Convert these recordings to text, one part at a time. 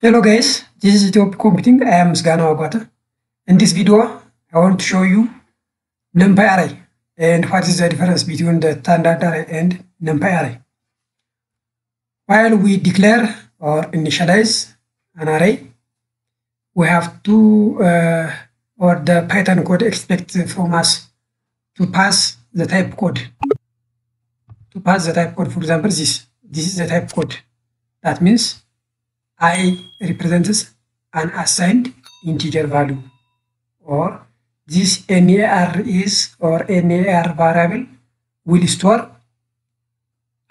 Hello guys, this is Ethiopic Computing. I am Sgano Agwata. In this video, I want to show you NumPy array and what is the difference between the standard array and NumPy array. While we declare or initialize an array, we have to, or the Python code expects from us to pass the type code. To pass the type code, for example, this is the type code. That means I represents an assigned integer value, or this NAR is or NAR variable will store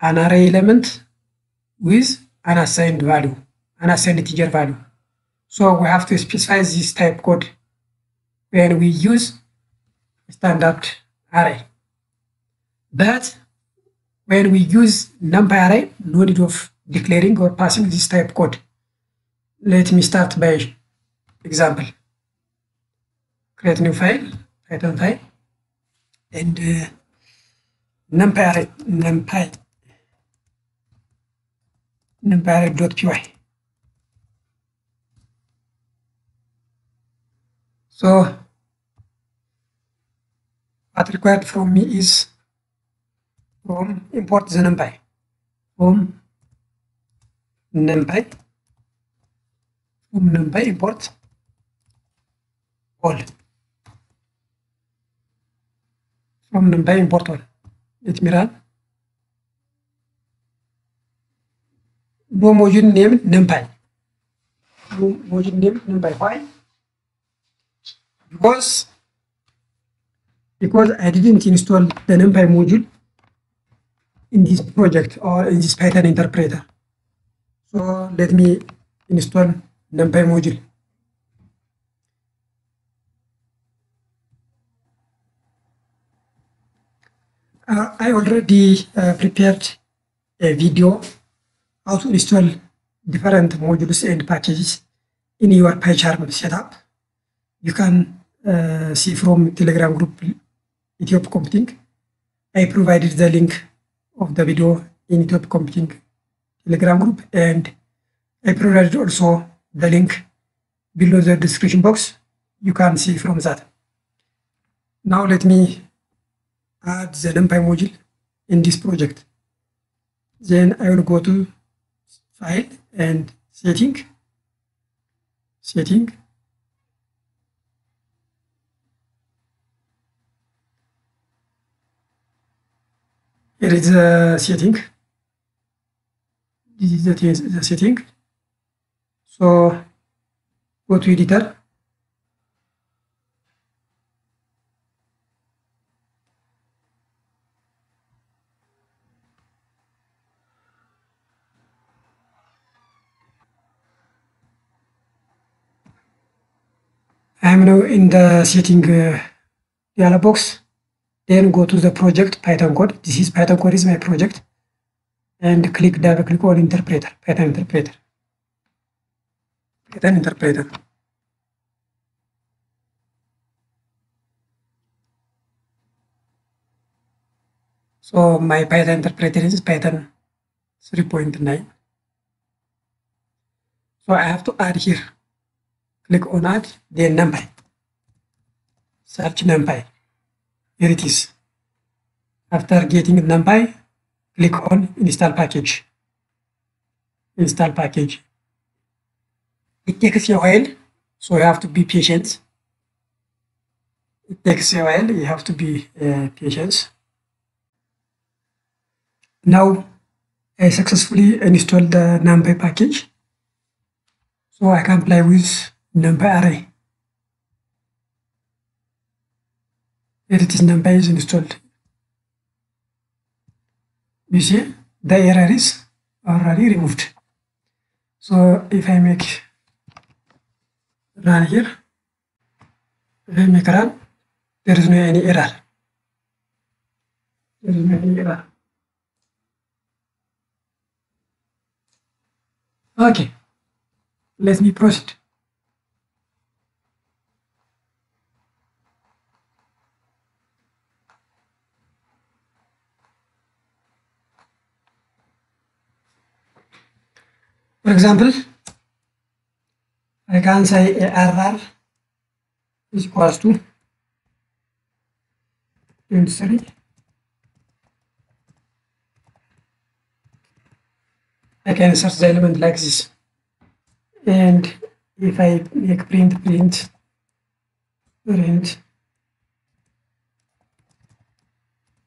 an array element with an assigned value, an assigned integer value. So we have to specify this type code when we use standard array. But when we use NumPy array, no need of declaring or passing this type code. Let me start by example. Create new file, Python file, and NumPy array.py. So what required from me is from import the NumPy from NumPy import all from NumPy import all. Let me run. No module name NumPy. No module name NumPy. Why? Because I didn't install the NumPy module in this project or in this Python interpreter. So let me install NumPy module. I already prepared a video how to install different modules and packages in your PyCharm setup. You can see from Telegram group Ethiopic Computing. I provided the link of the video in Ethiopic Computing Telegram group, and I provided also the link below the description box. You can see from that. Now let me add the NumPy module in this project. Then I will go to File and Setting. Here is the setting. This is the setting. So go to editor. I am now in the setting dialog box. Then go to the project Python code. This is Python code is my project, and double click on interpreter, Python interpreter. So my Python interpreter is Python 3.9. So I have to add here. Click on add, then NumPy. Search NumPy. Here it is. After getting NumPy, click on install package. It takes a while, so you have to be patient. You have to be patient. Now I successfully installed the NumPy package, so I can play with NumPy array. Here it is, NumPy is installed. You see, the error is already removed. So if I make run here, there is no any error. Okay, let me proceed. For example, can say ARR is equals to 23. I can insert the element like this, and if I make print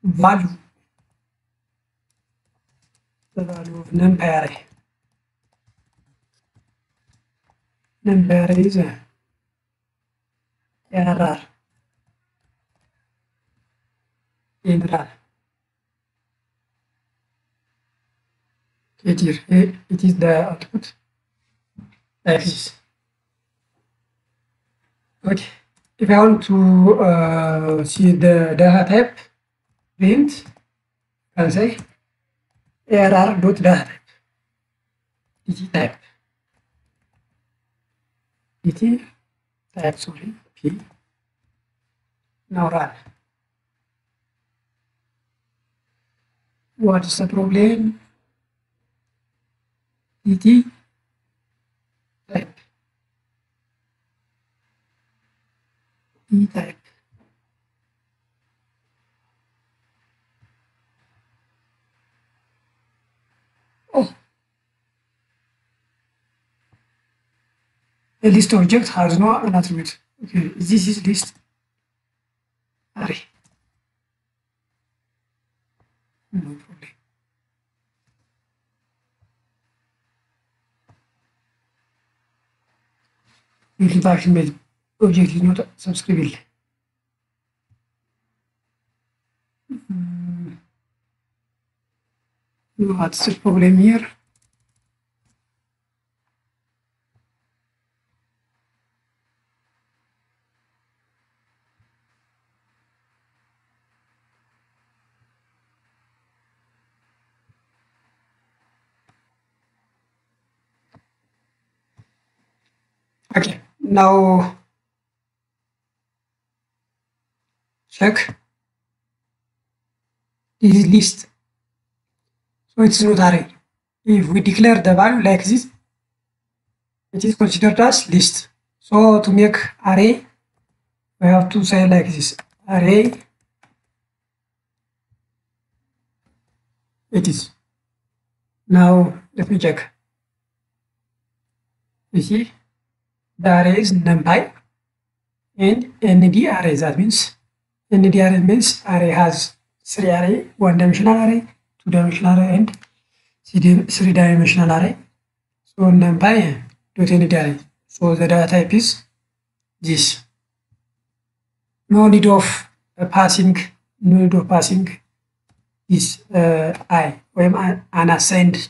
value, the value of numpy array. Numpy array is ARR in RAR. It is the output like this. Okay, if I want to see the data type, print, I can say ARR dot data type, dt type, dt type, sorry, p. Now run. What is the problem? dt type, d type. Oh, the list object has no an attribute. Okay, this is list array. No problem. If function made object is not subscribable. What's the problem here? Okay, now check this list. So it's not array. If we declare the value like this, it is considered as list. So to make array, we have to say like this, array. It is. Now let me check. You see, the array is numpy and nd array. That means nd array means array has 3 array, 1-dimensional array, 2-dimensional array, and 3-dimensional array. So numpy dot nd array. So the data type is this. No need of passing this I or unassigned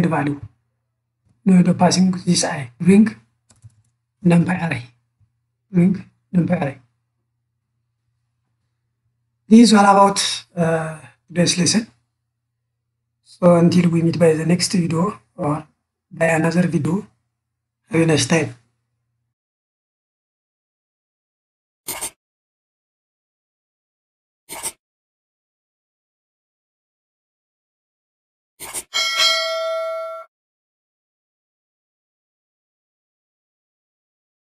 value. No need of passing this I. Bring numpy array. This is all about today's lesson. So until we meet by the next video or by another video, have a nice time.